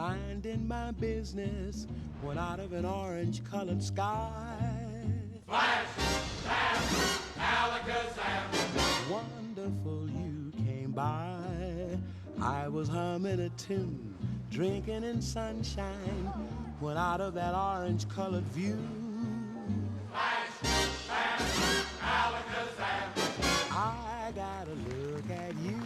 minding my business when out of an orange-colored sky, flash, bam, alakazam, wonderful you came by. I was humming a tune, drinking in sunshine, when out of that orange-colored view, flash, bam, alakazam, I gotta look at you.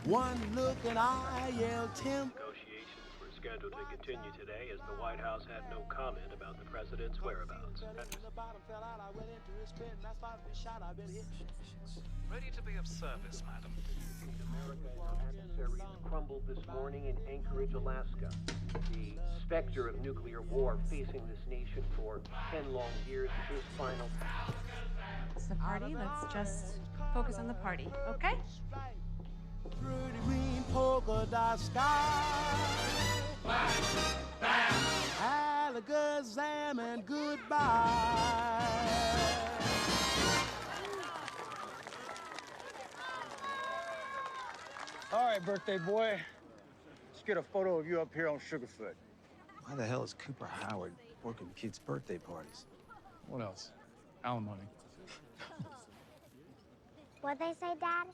One look and I yelled Tim. Negotiations were scheduled to continue today as the White House had no comment about the president's whereabouts. Ready to be of service, madam. America's adversaries crumbled this morning in Anchorage, Alaska. The specter of nuclear war facing this nation for 10 long years is final. It's the party. Let's just focus on the party, okay? Pretty green polka dot sky. Flash, bam, alakazam, and goodbye. All right, birthday boy. Let's get a photo of you up here on Sugarfoot. Why the hell is Cooper Howard working kids' birthday parties? What else? Alimony. What'd they say, Dad?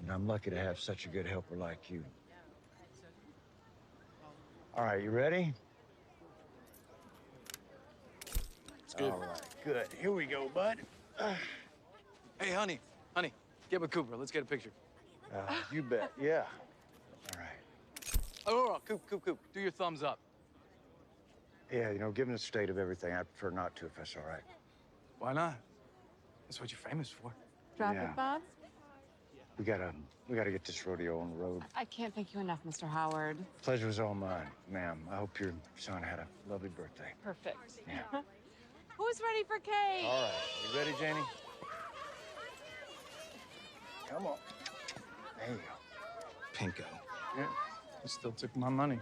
And I'm lucky to have such a good helper like you. All right, you ready? It's good. All right, good. Here we go, bud. Hey, honey, get with Cooper. Let's get a picture. You bet, yeah. All right. Oh, Coop, do your thumbs up. Yeah, you know, given the state of everything, I prefer not to if that's all right. Why not? That's what you're famous for. Drop Yeah. it, Bob. We gotta get this rodeo on the road. I can't thank you enough, Mr. Howard. Pleasure was all mine, ma'am. I hope your son had a lovely birthday. Perfect. Yeah. Who's ready for cake? All right, you ready, Janie? Come on. There you go. Pinko. Yeah. You still took my money.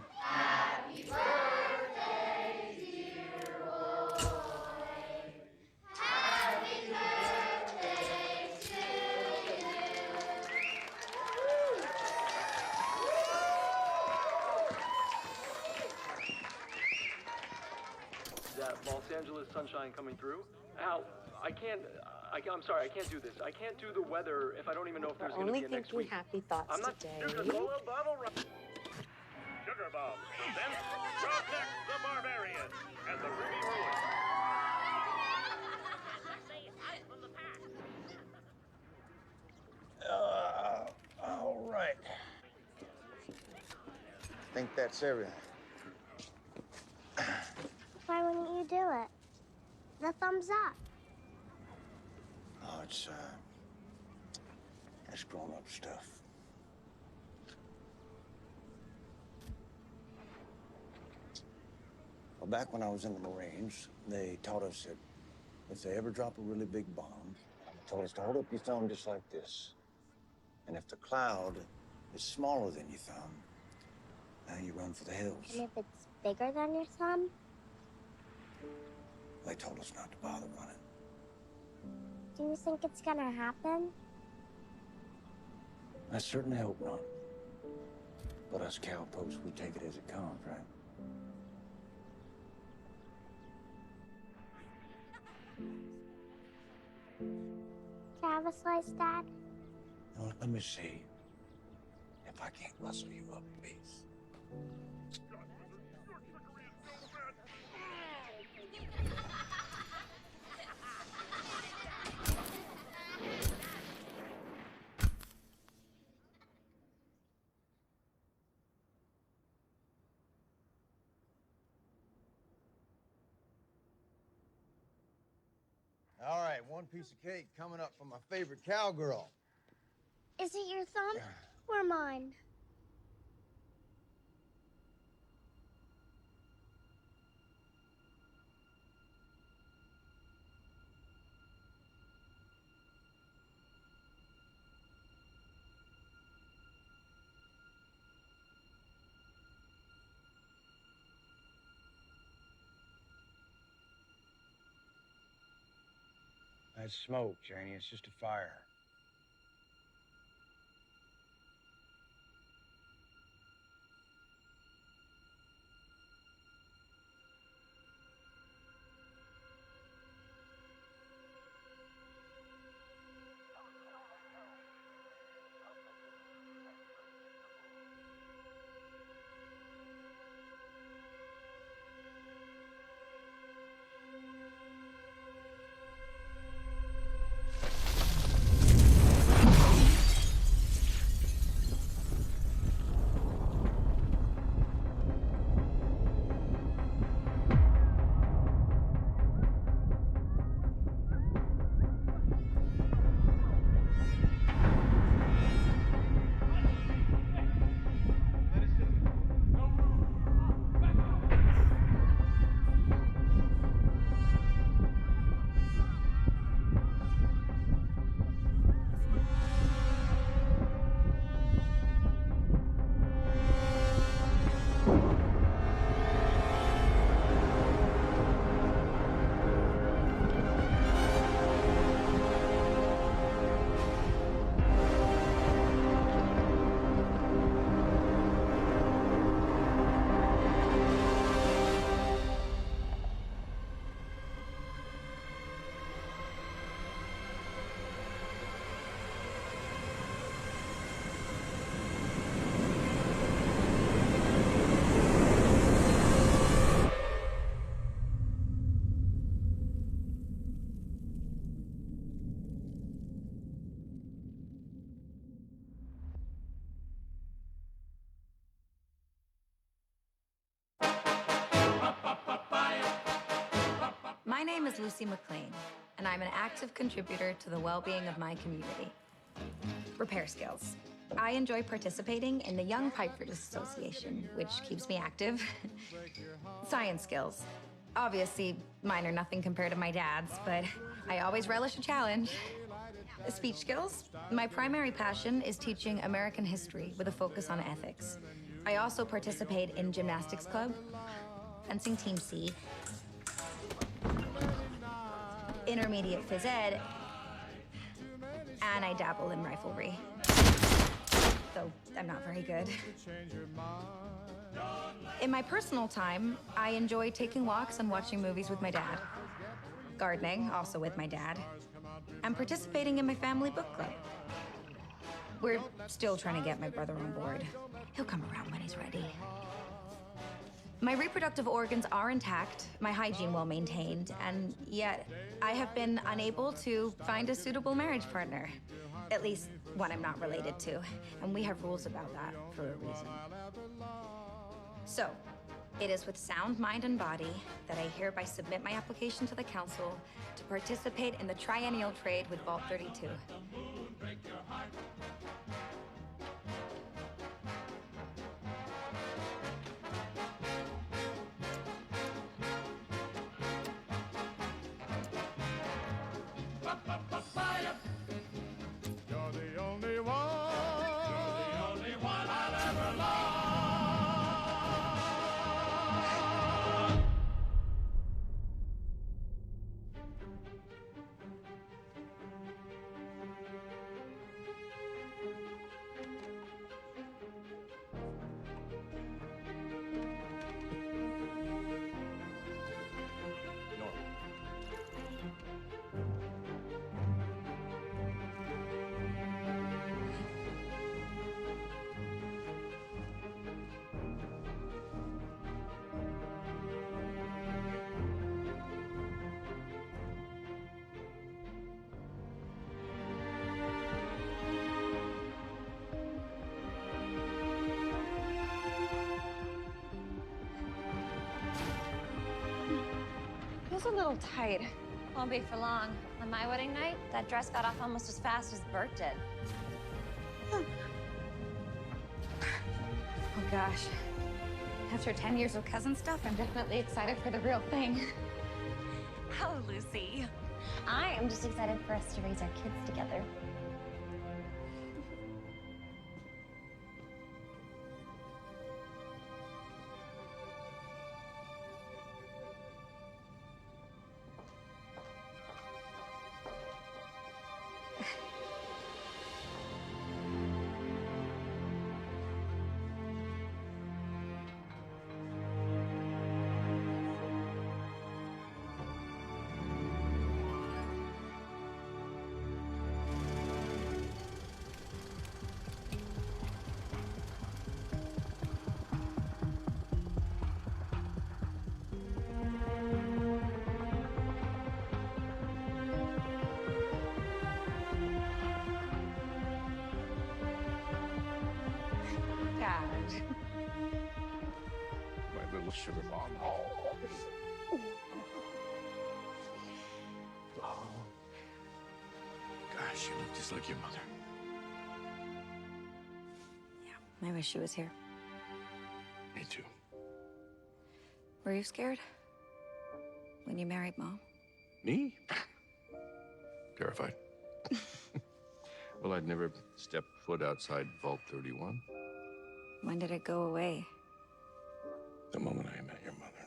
Is that Los Angeles sunshine coming through? Al, I'm sorry, I can't do this. I can't do the weather if I don't even know if there's going to be a next week. happy thoughts I'm not Sugar Bottle Sugar Bob presents Protect the Barbarian and the Ruby Ruin. All right. I think that's everything. Why wouldn't you do it? The thumbs up. Oh, it's grown-up stuff. Well, back when I was in the Marines, they taught us that if they ever drop a really big bomb, they told us to hold up your thumb just like this. And if the cloud is smaller than your thumb, now you run for the hills. And if it's bigger than your thumb? They told us not to bother running. Do you think it's gonna happen? I certainly hope not. But us cowpokes, we take it as it comes, right? Can I have a slice, Dad? Now, let me see if I can't rustle you up a piece. All right, one piece of cake coming up from my favorite cowgirl. Is it your thumb or mine? That's smoke, Janie. It's just a fire. name is Lucy McLean, and I'm an active contributor to the well-being of my community. Repair skills. I enjoy participating in the Young Pipers Association, which keeps me active. Science skills. Obviously, mine are nothing compared to my dad's, but I always relish a challenge. Speech skills. My primary passion is teaching American history with a focus on ethics. I also participate in gymnastics club, fencing team C, intermediate phys ed, and I dabble in riflery. Though I'm not very good. In my personal time, I enjoy taking walks and watching movies with my dad. Gardening, also with my dad. And participating in my family book club. We're still trying to get my brother on board. He'll come around when he's ready. My reproductive organs are intact, my hygiene well maintained, and yet I have been unable to find a suitable marriage partner. At least one I'm not related to, and we have rules about that for a reason. So, it is with sound mind and body that I hereby submit my application to the council to participate in the triennial trade with Vault 32. You're the only one. You're the only one I'll ever love. Feels a little tight. Won't be for long. On my wedding night, that dress got off almost as fast as Bert did. Oh gosh. After 10 years of cousin stuff, I'm definitely excited for the real thing. Oh, Lucy. I am just excited for us to raise our kids together. My little sugar bomb. Oh. Gosh, you look just like your mother. I wish she was here. Me too. Were you scared? When you married Mom? Me? Terrified. Well, I'd never stepped foot outside Vault 31. When did it go away? The moment I met your mother.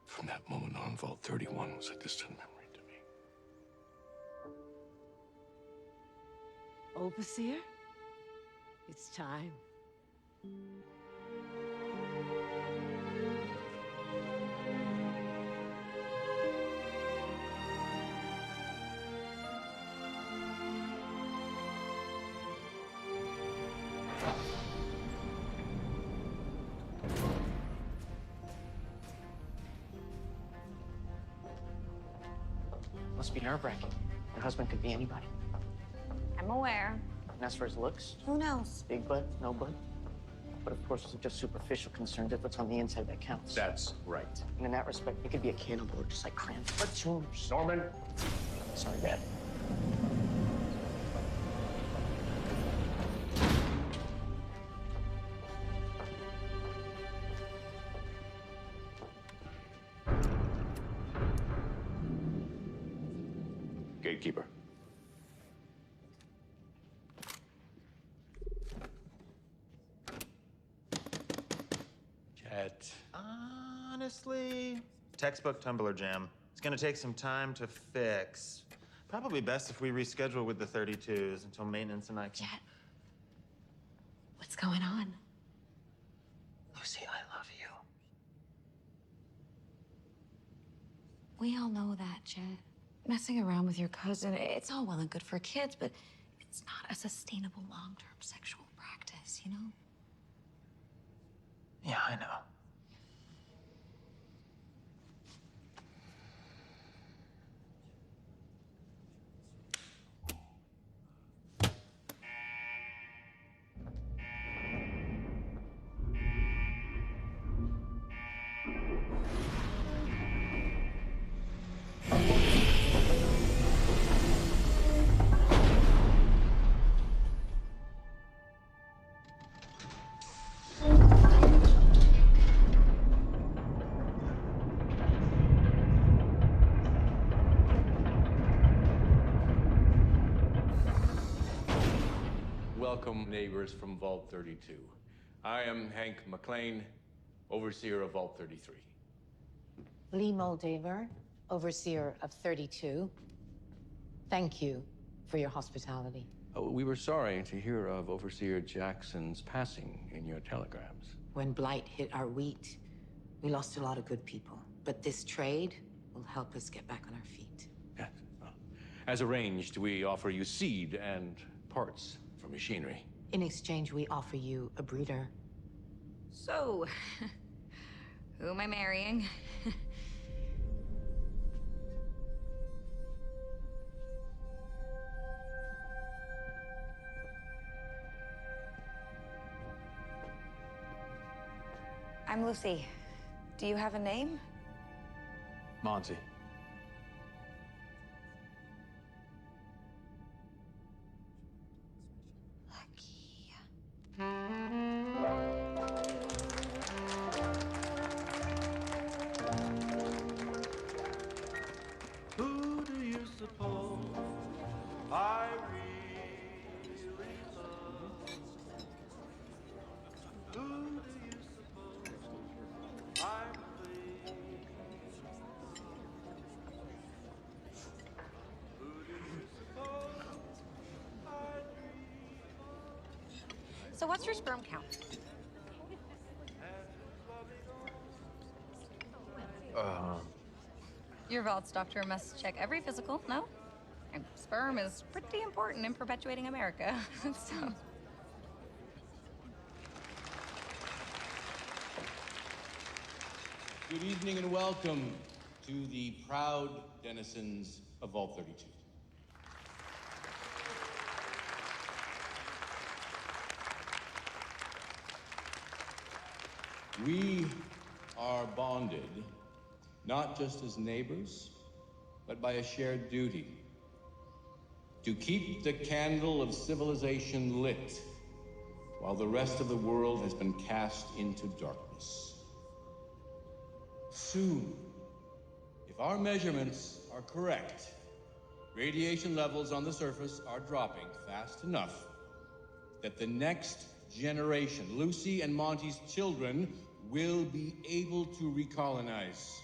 From that moment on, Vault 31 was a distant memory to me. Overseer, it's time. Must be nerve-wracking. Your husband could be anybody. I'm aware. And as for his looks, Who knows? big butt, no butt. But of course, it's just superficial concerns. It's what's on the inside that counts. That's right. And in that respect, he could be a cannibal or just like Cranston. But tumors. Norman. Sorry, Dad. Gatekeeper. Chet. Honestly, textbook tumbler jam. It's gonna take some time to fix. Probably best if we reschedule with the 32s until maintenance and I can. Chet, what's going on? Lucy, I love you. We all know that, Chet. Messing around with your cousin, it's all well and good for kids, but it's not a sustainable long-term sexual practice, you know? Yeah, I know. Welcome, neighbors from Vault 32. I am Hank McLean, overseer of Vault 33. Lee Moldaver, overseer of 32. Thank you for your hospitality. We were sorry to hear of Overseer Jackson's passing in your telegrams. When blight hit our wheat, we lost a lot of good people. But this trade will help us get back on our feet. Yes. Well, as arranged, we offer you seed and parts for machinery. In exchange, we offer you a breeder. So, who am I marrying? I'm Lucy. Do you have a name? Monty. Who do you suppose I really love? Who do you suppose I'm pleased? Who do you suppose I dream of? So what's your sperm count? Your vault's doctor must check every physical, no? And sperm is pretty important in perpetuating America, so... Good evening and welcome to the proud denizens of Vault 32. We are bonded, not just as neighbors, but by a shared duty to keep the candle of civilization lit while the rest of the world has been cast into darkness. Soon, if our measurements are correct, radiation levels on the surface are dropping fast enough that the next generation, Lucy and Monty's children, will be able to recolonize.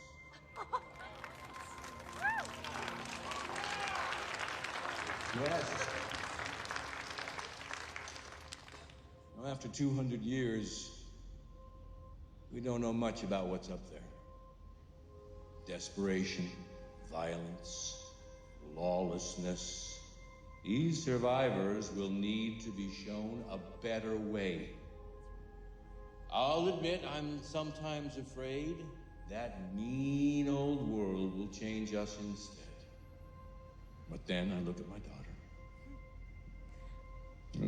Yes. Now, after 200 years, we don't know much about what's up there. Desperation, violence, lawlessness. These survivors will need to be shown a better way. I'll admit I'm sometimes afraid that mean old world will change us instead. But then I look at my daughter.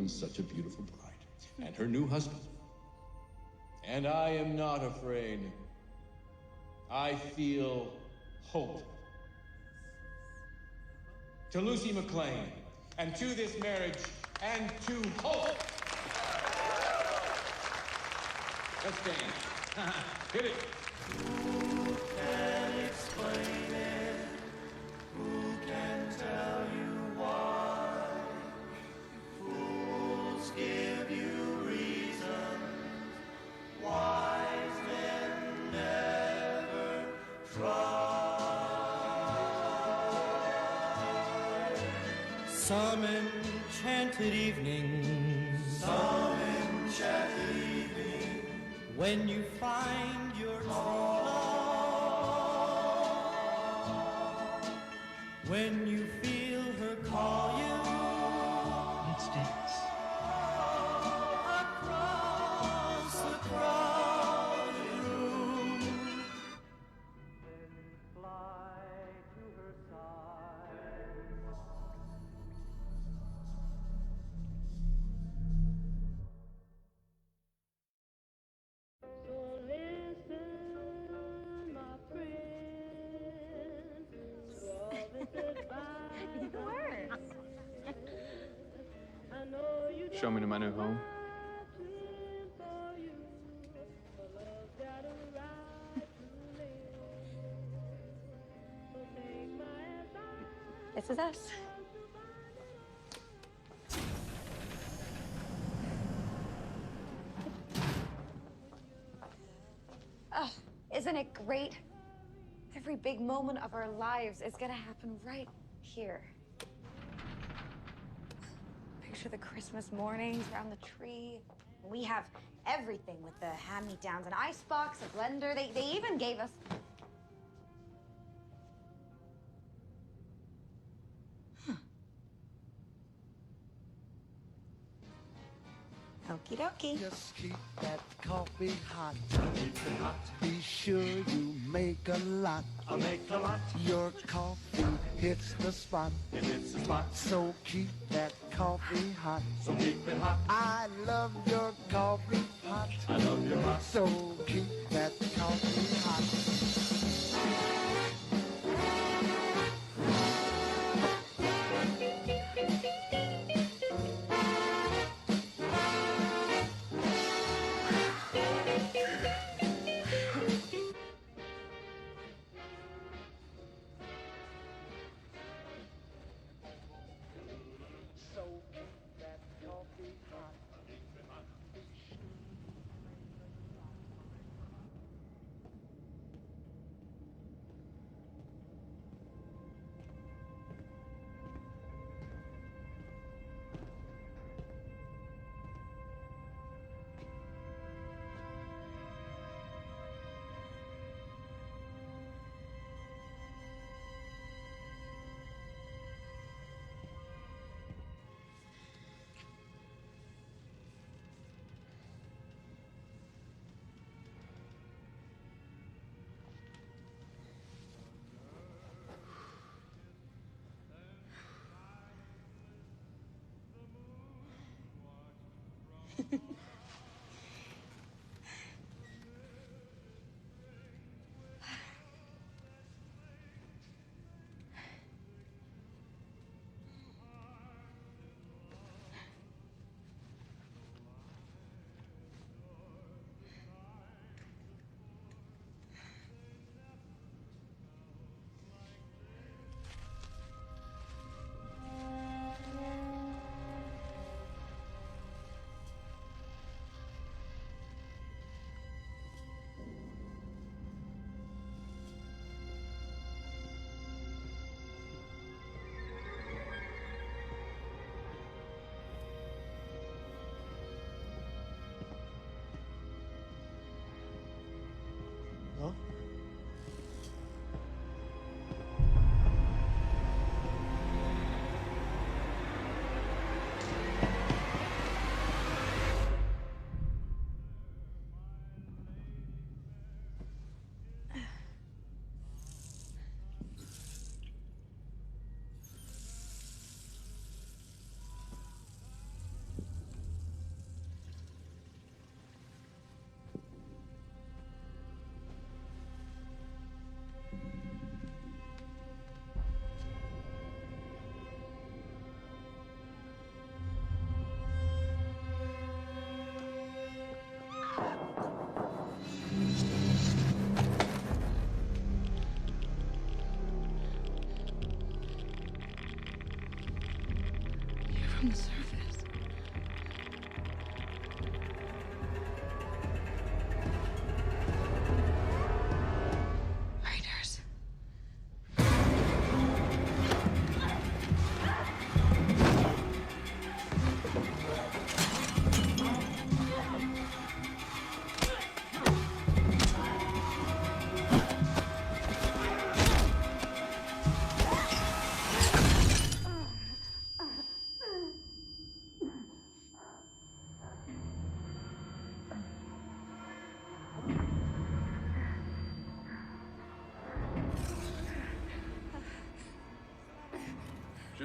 and such a beautiful bride, and her new husband. And I am not afraid. I feel hope. To Lucy McClane, and to this marriage, and to hope. Let's dance. Hit it. Who can explain it? Who can tell you why? Fools give you reasons. Wise men never try. Some enchanted evening. Some enchanted evening. When you find your true love, when you feel her call you, let's dance. Across the crowded room, then fly to her side. Show me to my new home. This is us. Oh, isn't it great? Every big moment of our lives is gonna happen right here. Picture the Christmas mornings around the tree. We have everything with the hand-me-downs, an icebox, a blender. They even gave us... Okie dokie. Just keep that coffee hot. Keep it hot. Be sure you make a lot. I'll make a lot. Your coffee hits the spot. It hits the spot. So keep that coffee hot. So keep it hot. I love your coffee hot. I love your hot. So keep that coffee hot.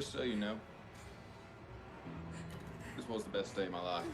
Just so you know, this was the best day of my life.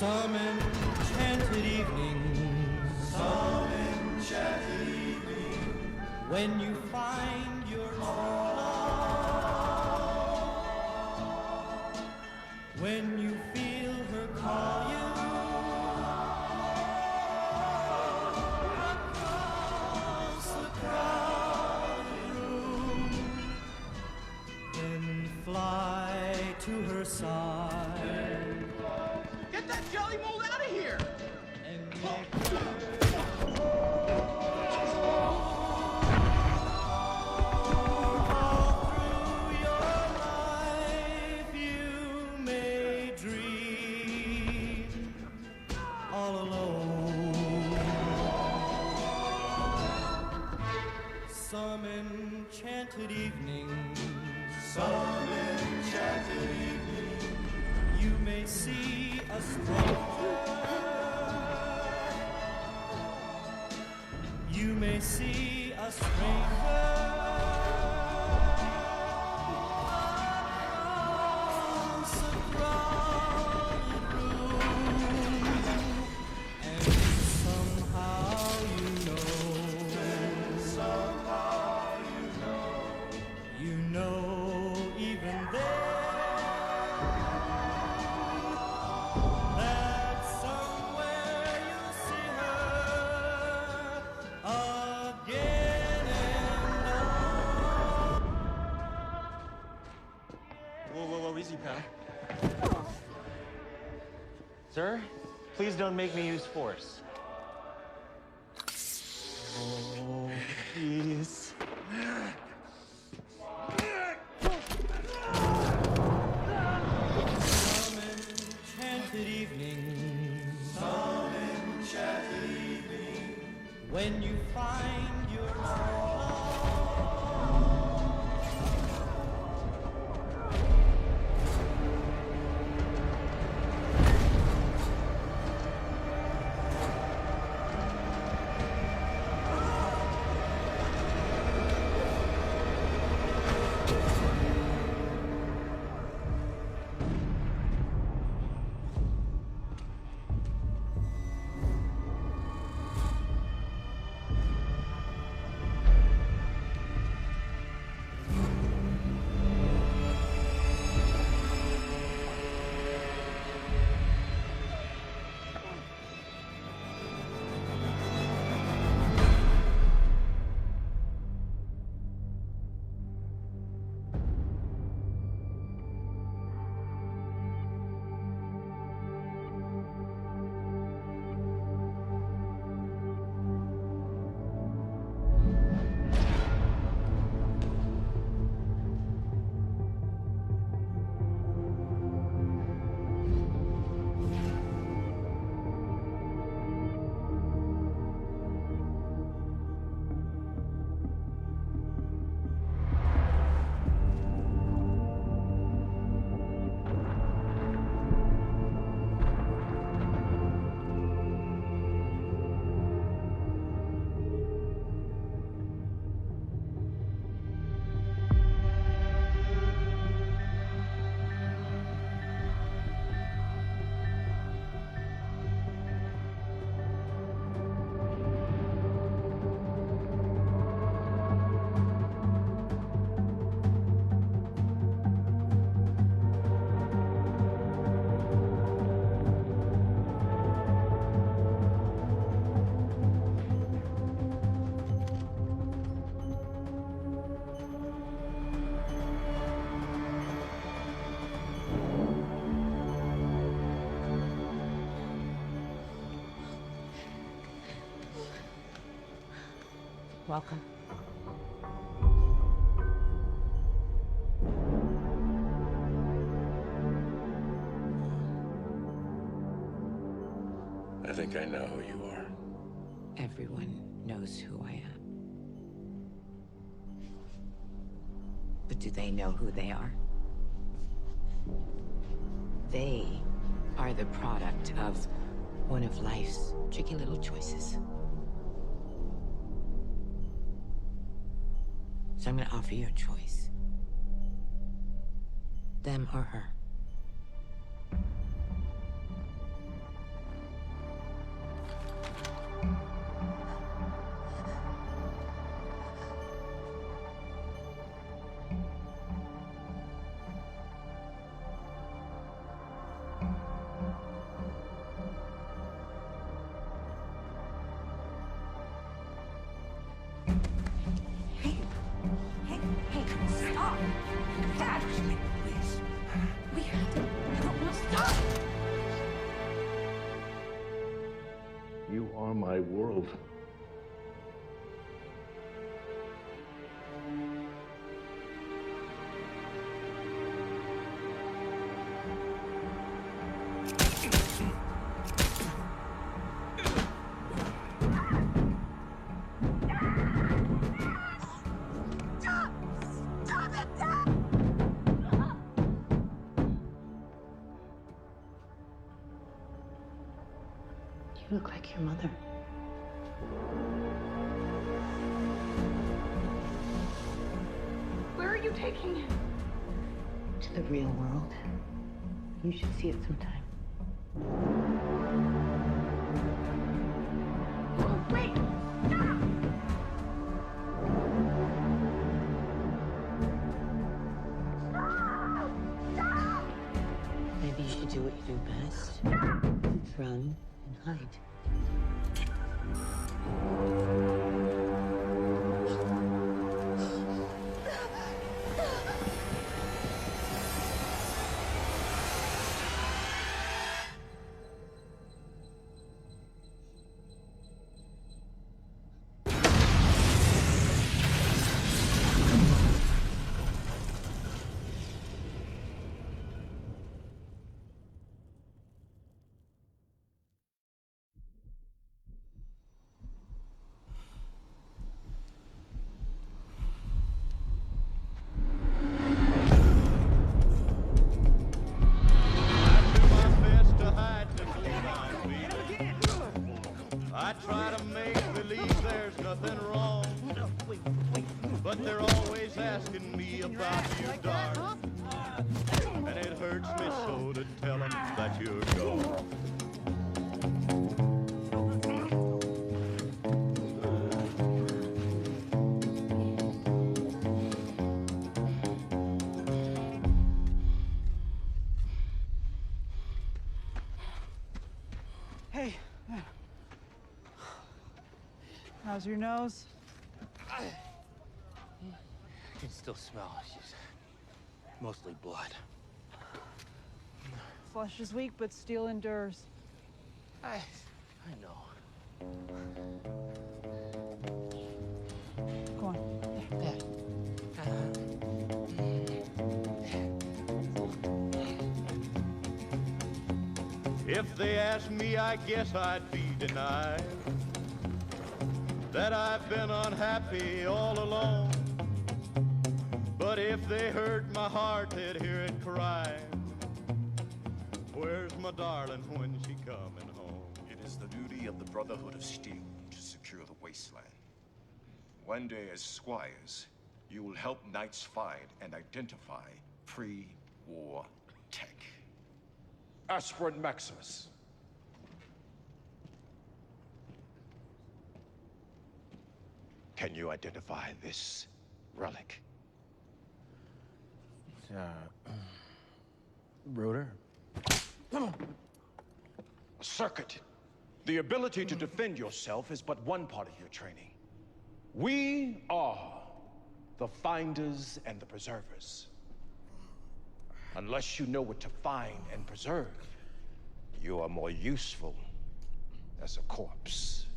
Some enchanted evening, some enchanted evening, when you find your true love, when you feel her call you across the crowded room, then fly to her side. Get that jelly mold out of here! All alone. Some enchanted evening, some enchanted evening, you may see a stranger. You may see a stranger. Easy, pal. Sir, please don't make me use force. Welcome. I think I know who you are. Everyone knows who I am. But do they know who they are? They are the product of one of life's tricky little choices. So I'm gonna offer you a choice. Them or her. Stop! Dad! Please. We have to... No, stop! You are my world. You look like your mother. Where are you taking him? To the real world. You should see it sometime. Oh, wait! Stop! Maybe you should do what you do best. Run and hide. I try to make believe there's nothing wrong, but they're always asking me about you, darling, and it hurts me so to tell them that you're gone. Hey. How's your nose? I can still smell. She's mostly blood. Flesh is weak, but steel endures. I know. Come on. If they asked me, I guess I'd be denied that I've been unhappy all along. But if they heard my heart, they'd hear it cry. Where's my darling when she coming home? It is the duty of the Brotherhood of Steel to secure the wasteland. One day as squires, you will help Knights find and identify pre-war tech. Aspirant Maximus. Can you identify this relic? Rotor? A circuit. The ability to defend yourself is but one part of your training. We are the finders and the preservers. Unless you know what to find and preserve, You are more useful as a corpse.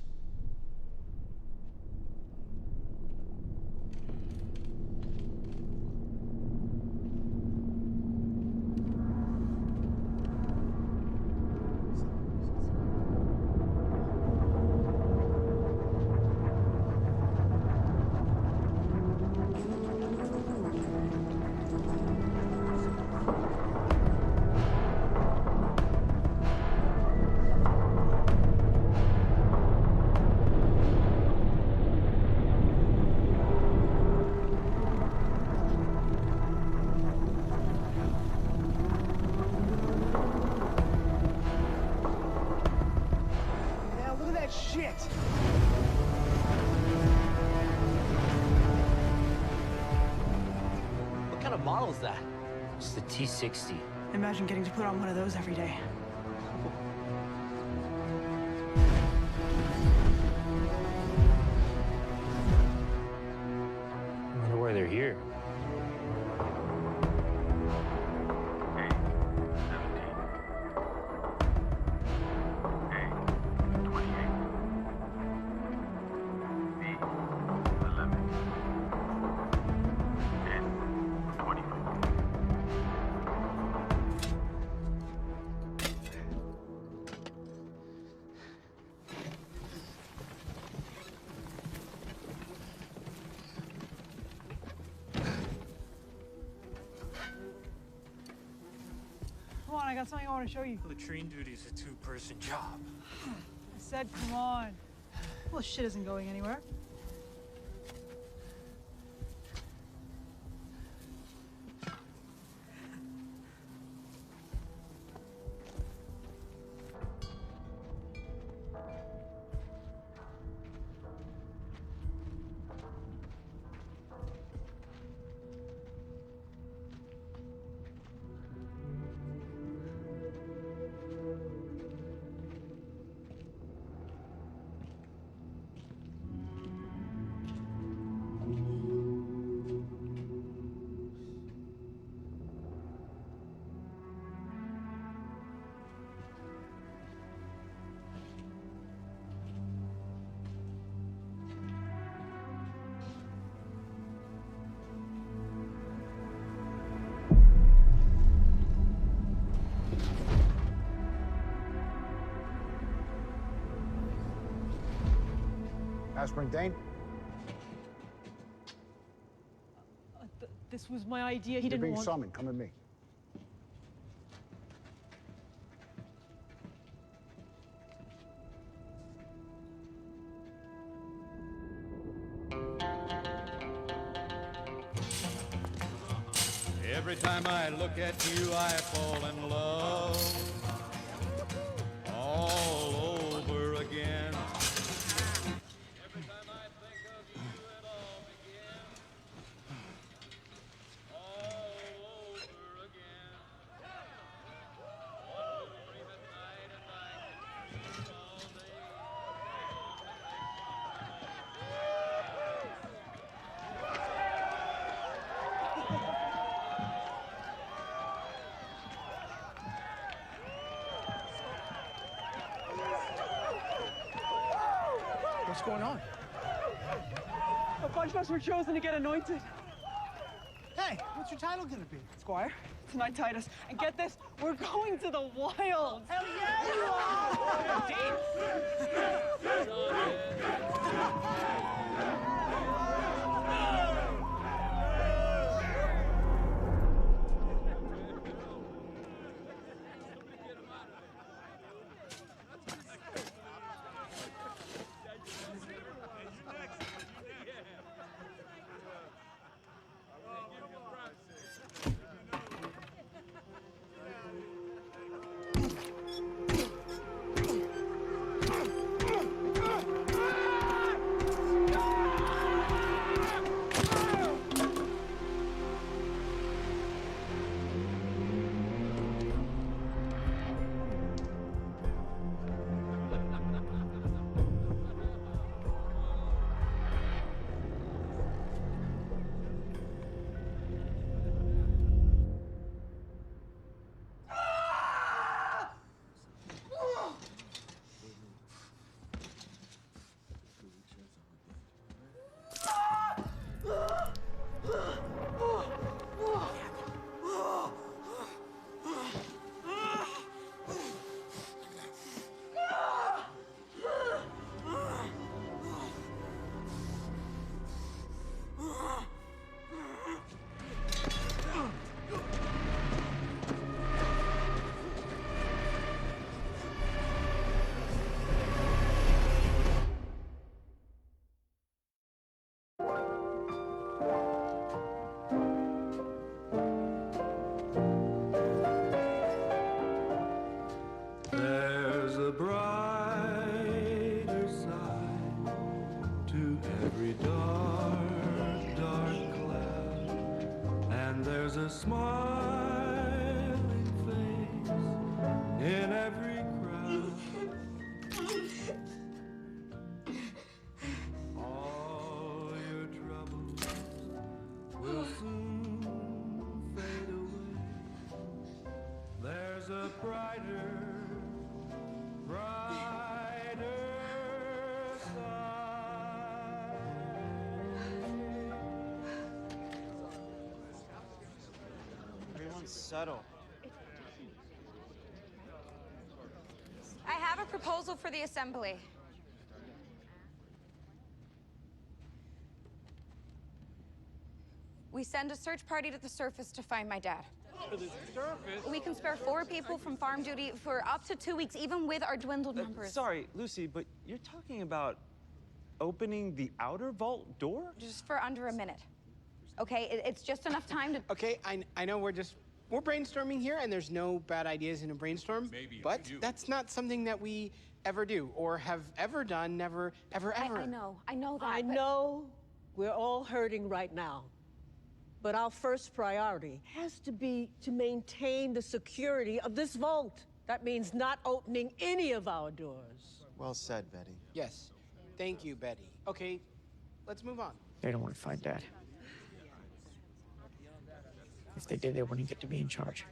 model is that? It's the T60. Imagine getting to put on one of those every day. I wonder why they're here. Come on, I got something I want to show you. Latrine duty's a two-person job. I said, come on. Well, shit isn't going anywhere. Aspirin Dane? This was my idea. He You're didn't being want... summoned. Come with me. Every time I look at you, I fall in love all over again. Every time I think of you, it all begins all over again. Oh, dream at night and night, all day. What's going on? A bunch of us were chosen to get anointed. Hey, what's your title gonna be? Squire, tonight, Titus. And get this, we're going to the wilds. Hell yeah! smiling face in every crowd. All your troubles will soon fade away. There's a brighter side. Everyone's subtle. I have a proposal for the assembly. We send a search party to the surface to find my dad. To the surface? We can spare 4 people from farm duty for up to 2 weeks, even with our dwindled numbers. Sorry, Lucy, but you're talking about opening the outer vault door? Just for under a minute. Okay, it's just enough time to... Okay, I know we're brainstorming here, and there's no bad ideas in a brainstorm. Maybe but if we do. that's not something that we ever do or have ever done, never, ever. I know that. I know we're all hurting right now. But our first priority has to be to maintain the security of this vault. That means not opening any of our doors. Well said, Betty. Yes. Thank you, Betty. Okay, let's move on. They don't want to find Dad. If they did, they wouldn't get to be in charge.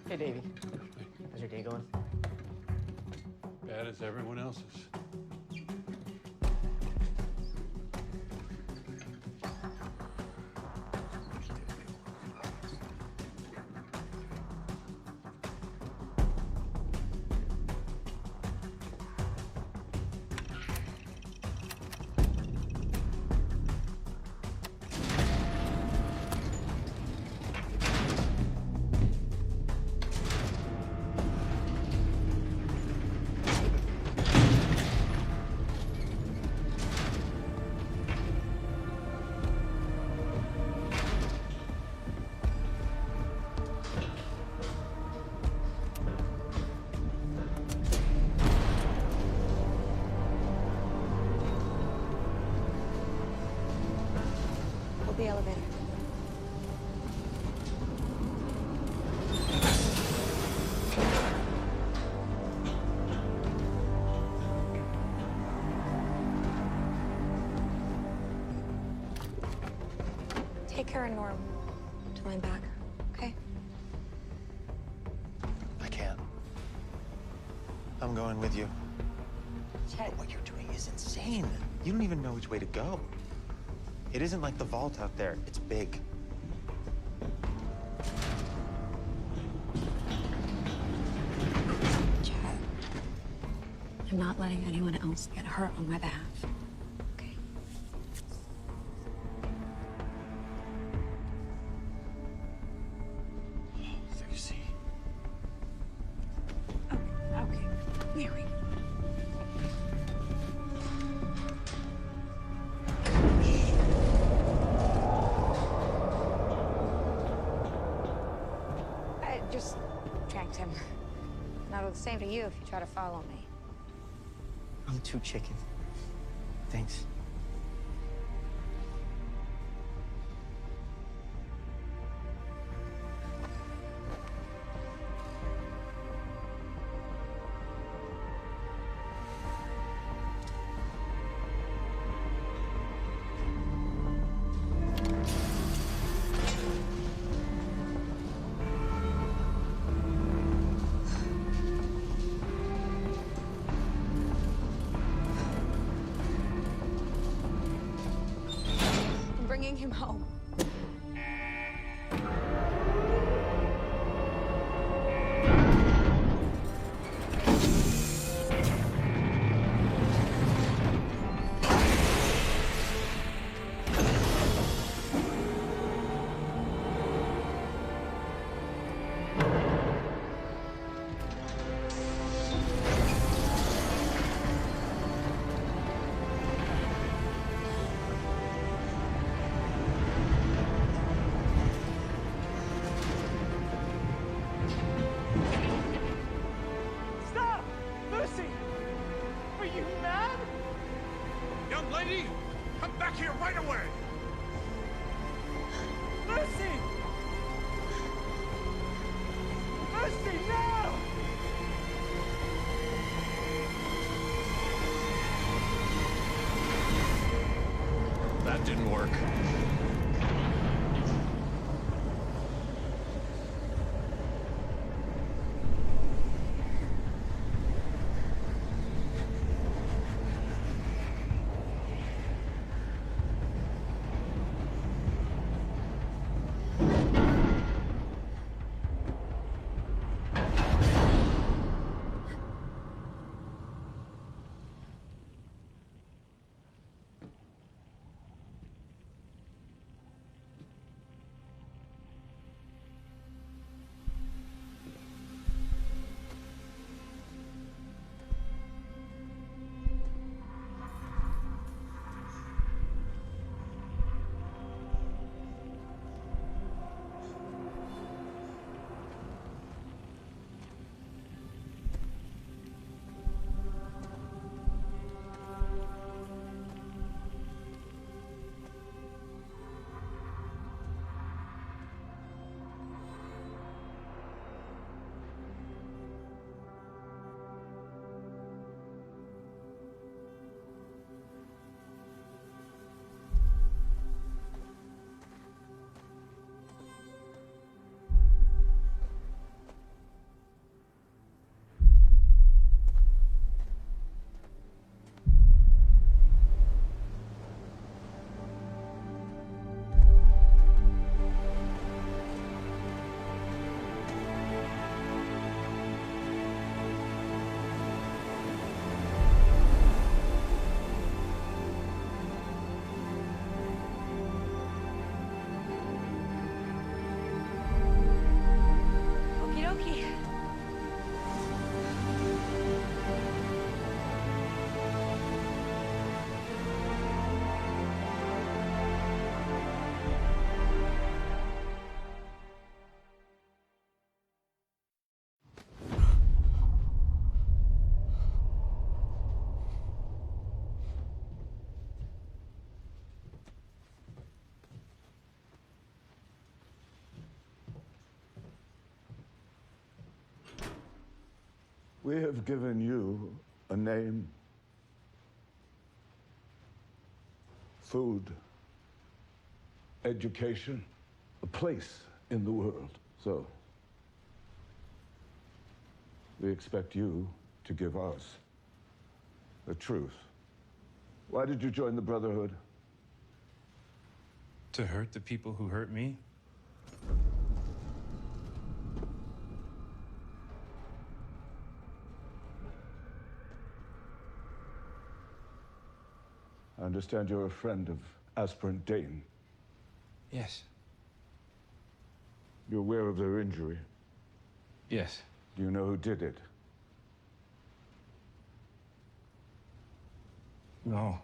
Hey, Davey. How's your day going? Bad as everyone else's. The elevator. Take care of Norm till I'm back, okay? I can't. I'm going with you. Chet. What you're doing is insane. You don't even know which way to go. It isn't like the vault out there. It's big. Chad, I'm not letting anyone else get hurt on my behalf. Okay? Lucy. Okay. There we go. Just tracked him. And I'll do the same to you if you try to follow me. I'm too chicken. Thanks. bring him home. Stop! Lucy! Are you mad? Young lady, come back here right away! Lucy! Lucy, no! That didn't work. Okie dokie. We have given you a name, food, education, a place in the world. So, we expect you to give us the truth. Why did you join the Brotherhood? To hurt the people who hurt me? I understand you're a friend of Aspirant Dane. Yes. You're aware of their injury? Yes. Do you know who did it? No.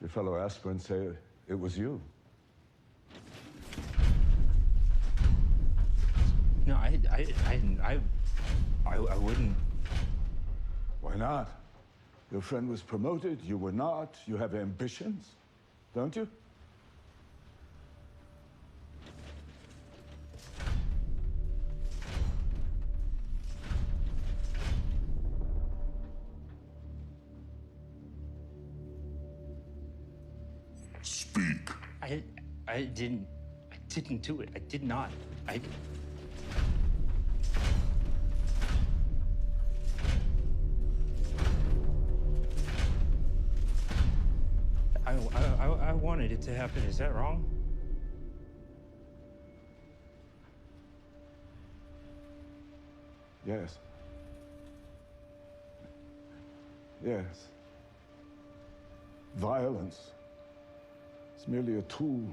Your fellow aspirants say it was you. No, I wouldn't. Why not? Your friend was promoted, you were not. You have ambitions, don't you? Speak. I didn't do it. I did not. wanted it to happen. Is that wrong? Yes. Yes. Violence is merely a tool.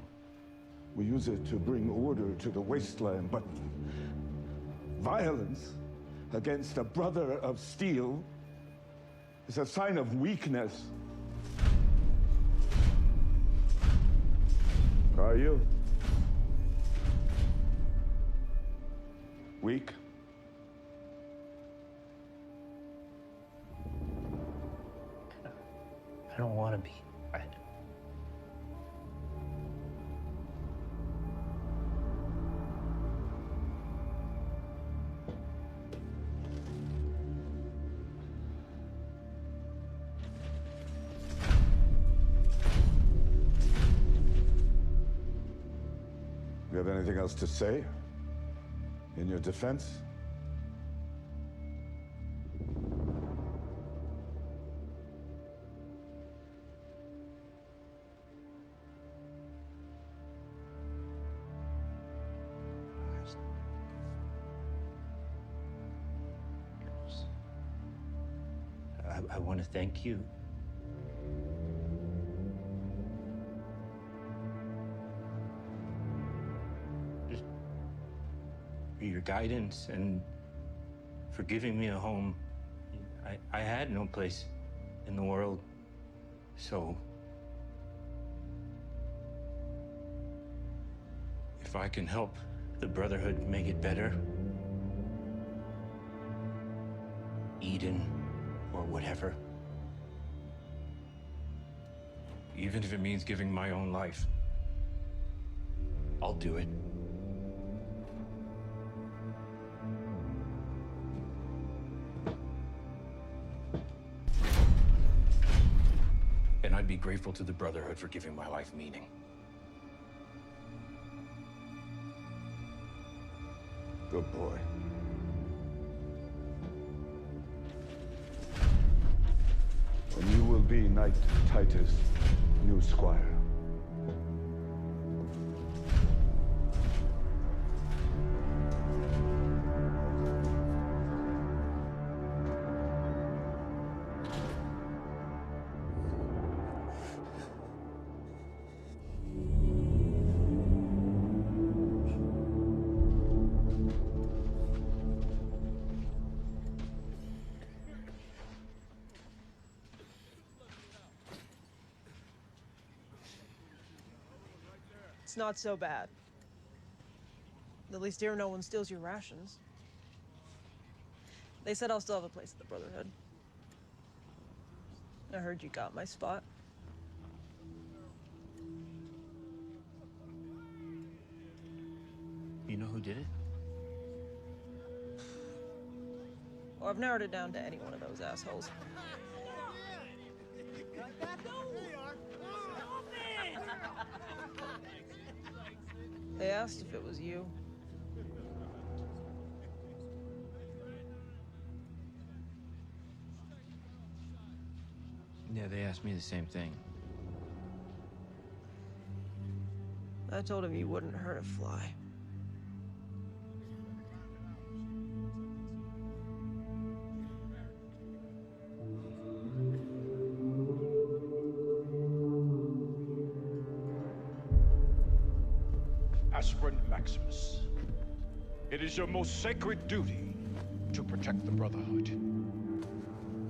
We use it to bring order to the wasteland, but violence against a brother of steel is a sign of weakness. Are you? Weak? I don't want to be. You have anything else to say in your defense? I want to thank you. Just for your guidance and for giving me a home. I had no place in the world, so if I can help the Brotherhood make it better, Eden, or whatever. Even if it means giving my own life, I'll do it. And I'd be grateful to the Brotherhood for giving my life meaning. Good boy. And you will be Knight Titus, new squire. It's not so bad. At least here no one steals your rations. They said I'll still have a place at the Brotherhood. I heard you got my spot. You know who did it? Well, I've narrowed it down to any one of those assholes. They asked if it was you. Yeah, they asked me the same thing. I told him you wouldn't hurt a fly. Aspirant Maximus, it is your most sacred duty to protect the Brotherhood.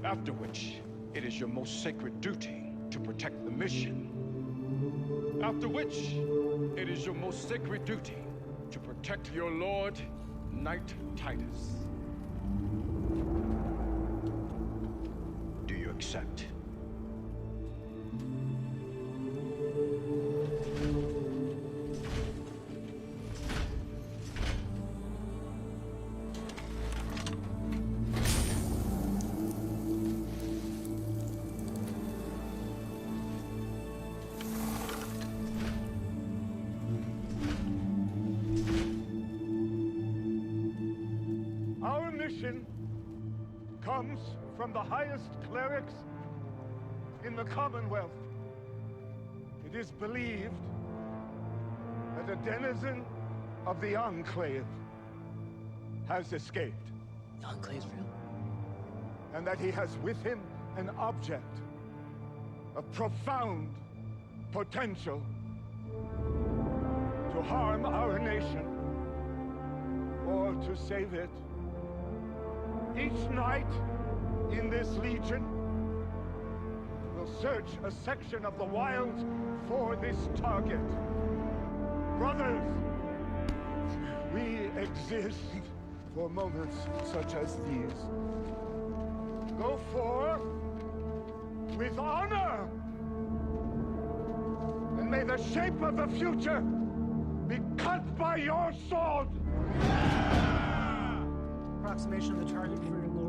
After which, it is your most sacred duty to protect the mission. After which, it is your most sacred duty to protect your lord, Knight Titus. Do you accept? Our mission comes from the highest clerics in the Commonwealth. It It is believed that a denizen of the Enclave has escaped. The Enclave's real? And that he has with him an object of profound potential to harm our nation or to save it. Each night in this Legion, we'll search a section of the wilds for this target. Brothers, we exist for moments such as these. Go forth with honor, and may the shape of the future be cut by your sword. Approximation of the target for your lord.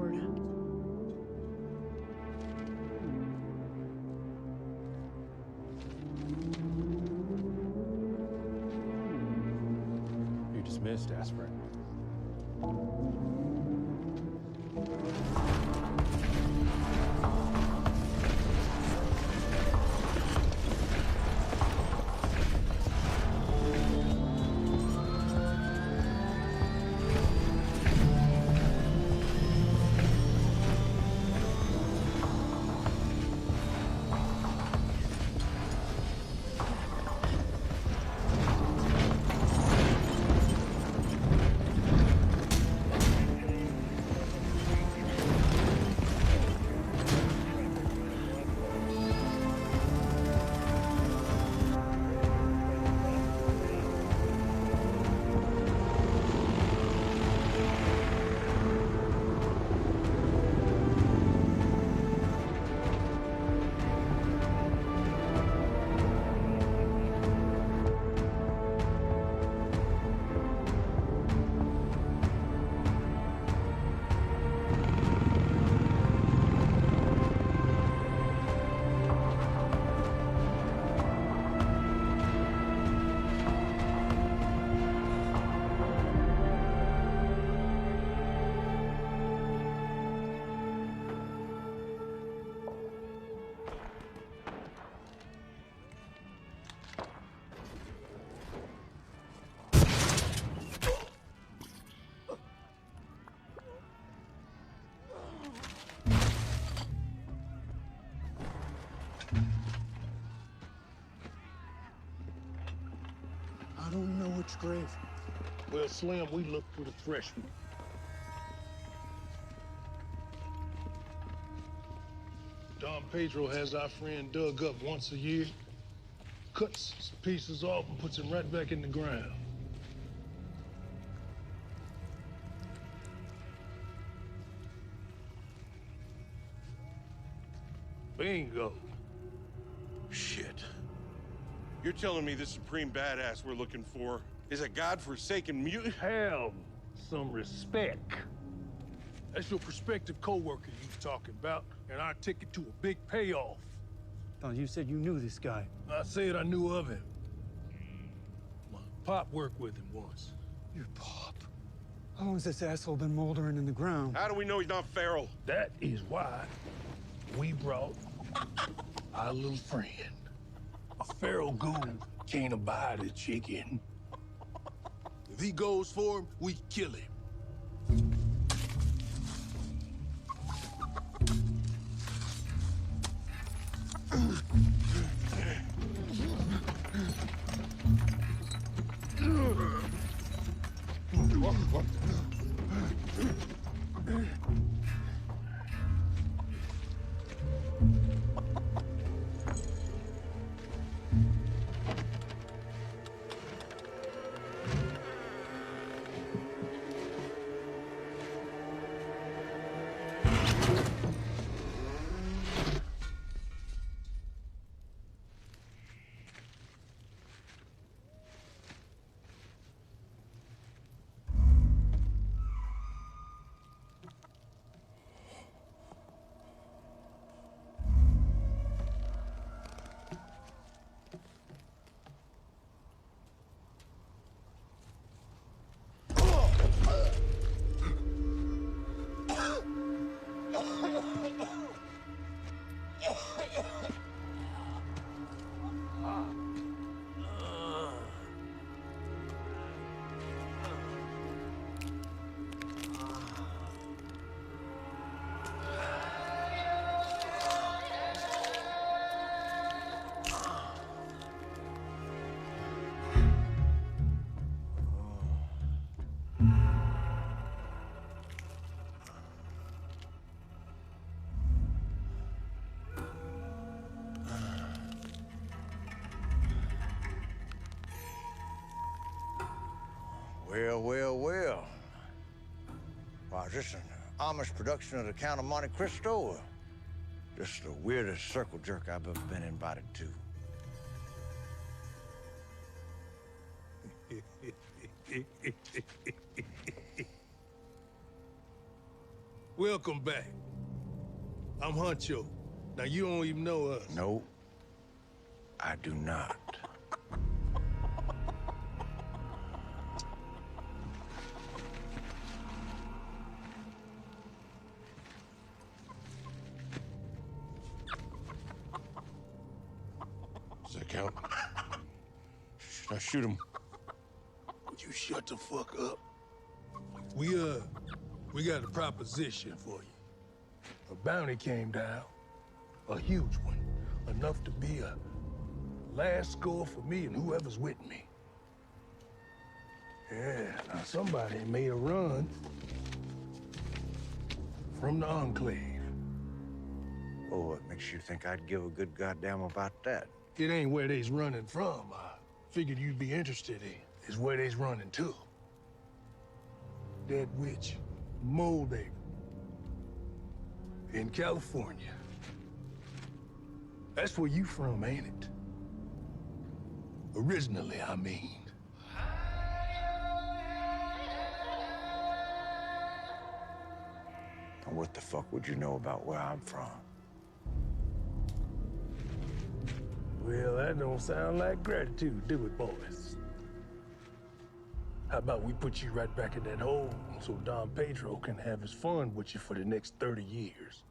You're dismissed, Aspirin. I don't know which grave. Well, Slim, we look for the freshman. Don Pedro has our friend dug up once a year, cuts some pieces off and puts them right back in the ground. Bingo. Shit. You're telling me this supreme badass we're looking for is a godforsaken mutant? Hell, some respect. That's your prospective co-worker you was talking about, and our ticket to a big payoff. Thought you said you knew this guy. I said I knew of him. My pop worked with him once. Your pop? How long has this asshole been moldering in the ground? How do we know he's not feral? That is why we brought our little friend. A feral ghoul can't abide a chicken. If he goes for him, we kill him. Well, well, well. Why, is this an Amish production of the Count of Monte Cristo, or just the weirdest circle jerk I've ever been invited to? Welcome back. I'm Huncho. Now, you don't even know us. No, I do not. Does that count? Should I shoot him? Would you shut the fuck up? We got a proposition for you. A bounty came down. A huge one. Enough to be a last score for me and whoever's with me. Yeah, now somebody made a run from the Enclave. Oh, what makes you think I'd give a good goddamn about that? It ain't where they's running from. I figured you'd be interested in. Is where they's running to. Dead Witch, Moldaver. In California. That's where you from, ain't it? Originally, I mean. And what the fuck would you know about where I'm from? Well, that don't sound like gratitude, do it, boys? How about we put you right back in that hole so Don Pedro can have his fun with you for the next 30 years?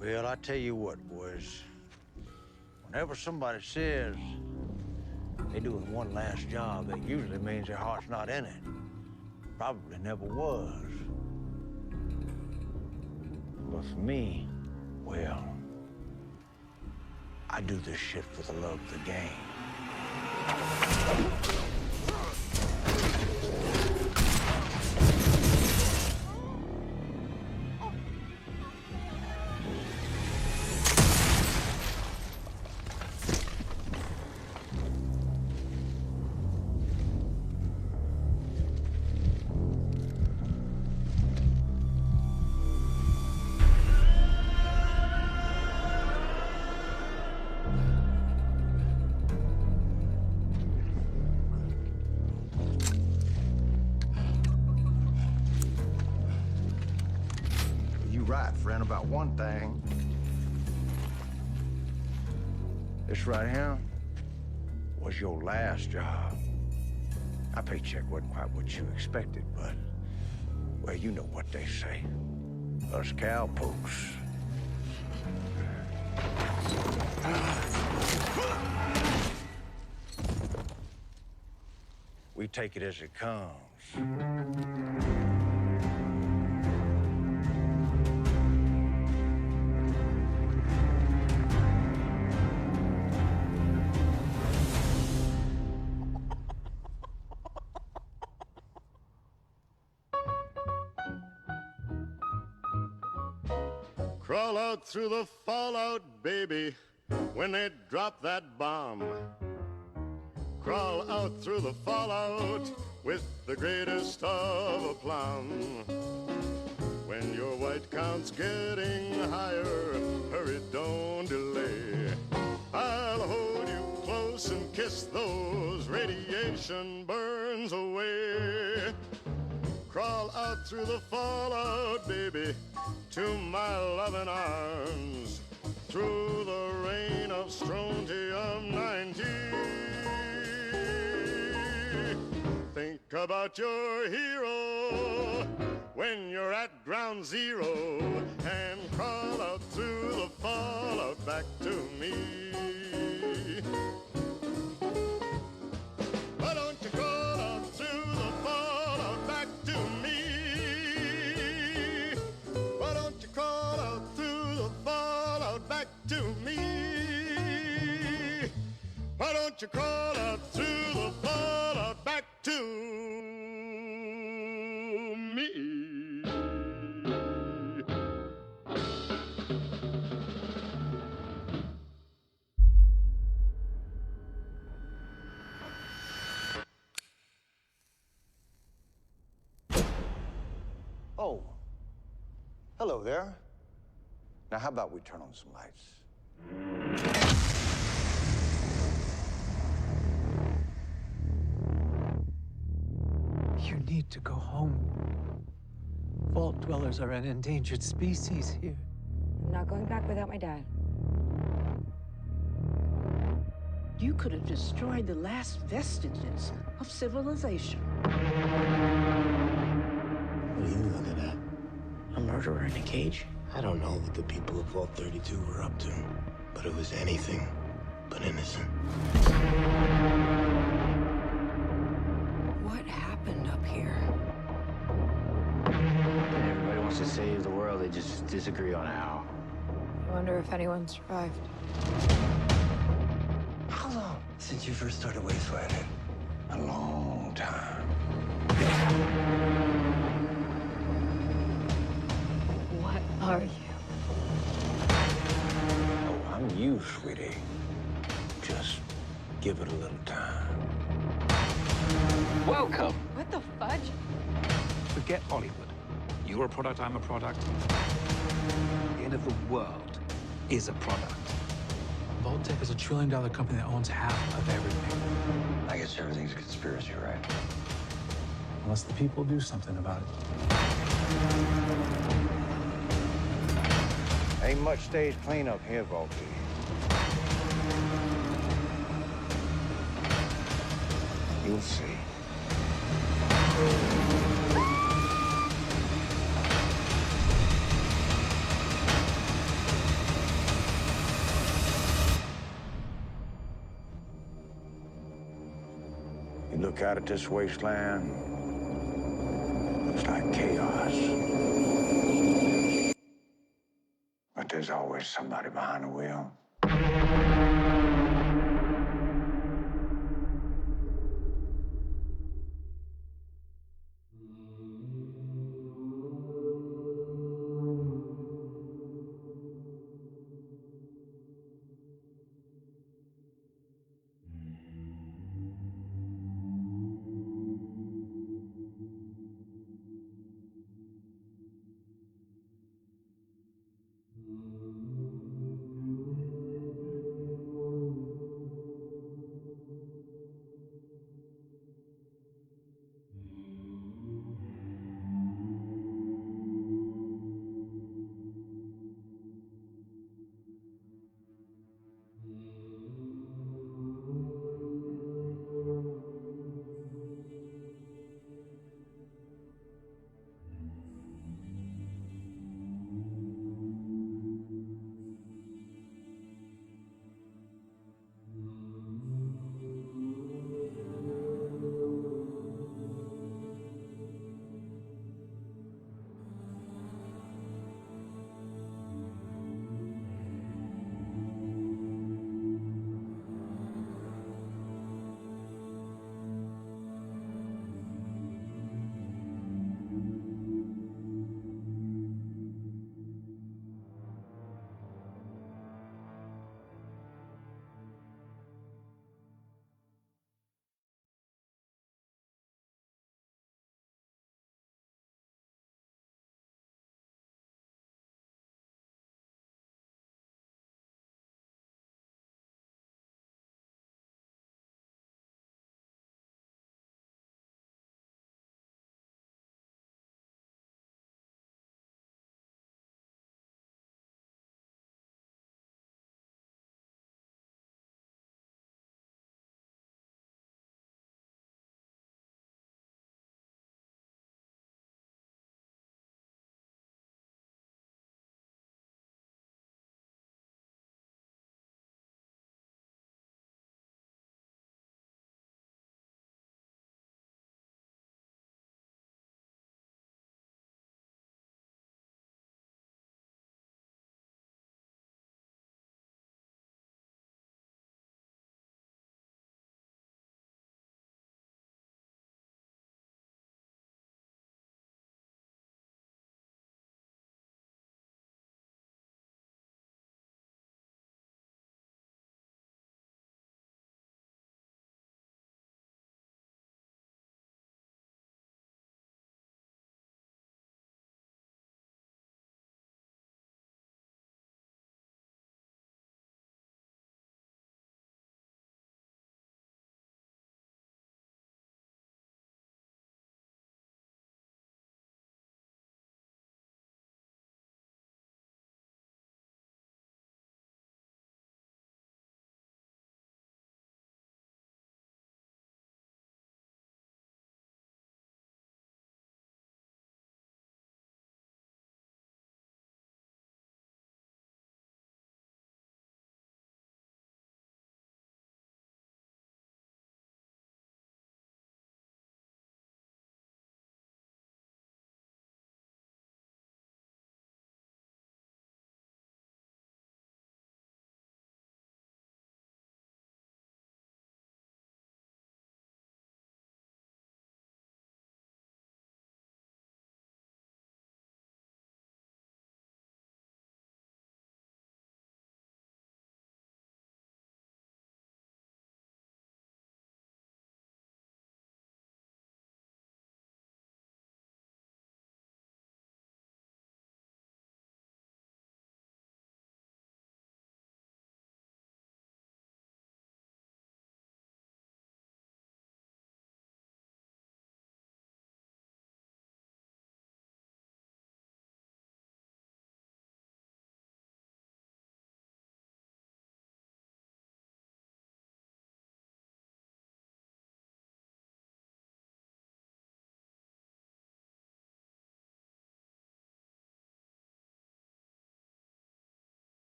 Well, I tell you what, boys. Whenever somebody says they're doing one last job, that usually means their heart's not in it. Probably never was. But for me, well, I do this shit for the love of the game. Right, friend, about one thing. This right here was your last job. My paycheck wasn't quite what you expected, but, well, you know what they say. Us cowpokes. We take it as it comes. Crawl out through the fallout, baby, when they drop that bomb. Crawl out through the fallout with the greatest of aplomb. When your white count's getting higher, hurry, don't delay. I'll hold you close and kiss those radiation burns away. Crawl out through the fallout, baby, to my loving arms, through the rain of strontium-90. Think about your hero when you're at ground zero, and crawl out through the fallout back to me. Why don't you crawl out through the fallout back to me? Why don't you crawl out through the fallout back to me? Why don't you crawl out through the fallout back to me? Oh, hello there. Now, how about we turn on some lights? You need to go home. Vault dwellers are an endangered species here. I'm not going back without my dad. You could have destroyed the last vestiges of civilization. What are you looking at? A murderer in a cage? I don't know what the people of Vault 32 were up to, but it was anything but innocent. What happened up here? Everybody wants to save the world, they just disagree on how. I wonder if anyone survived. How long since you first started waste sweating? A long time. What are you? Oh, I'm you, sweetie. Just give it a little time. Welcome. What the fudge? Forget Hollywood. You're a product, I'm a product. The end of the world is a product. Vault-Tec is $1 trillion company that owns half of everything. I guess everything's a conspiracy, right? Unless the people do something about it. Ain't much stays clean up here, Volpe. You'll see. You look out at this wasteland, looks like chaos. But there's always somebody behind the wheel.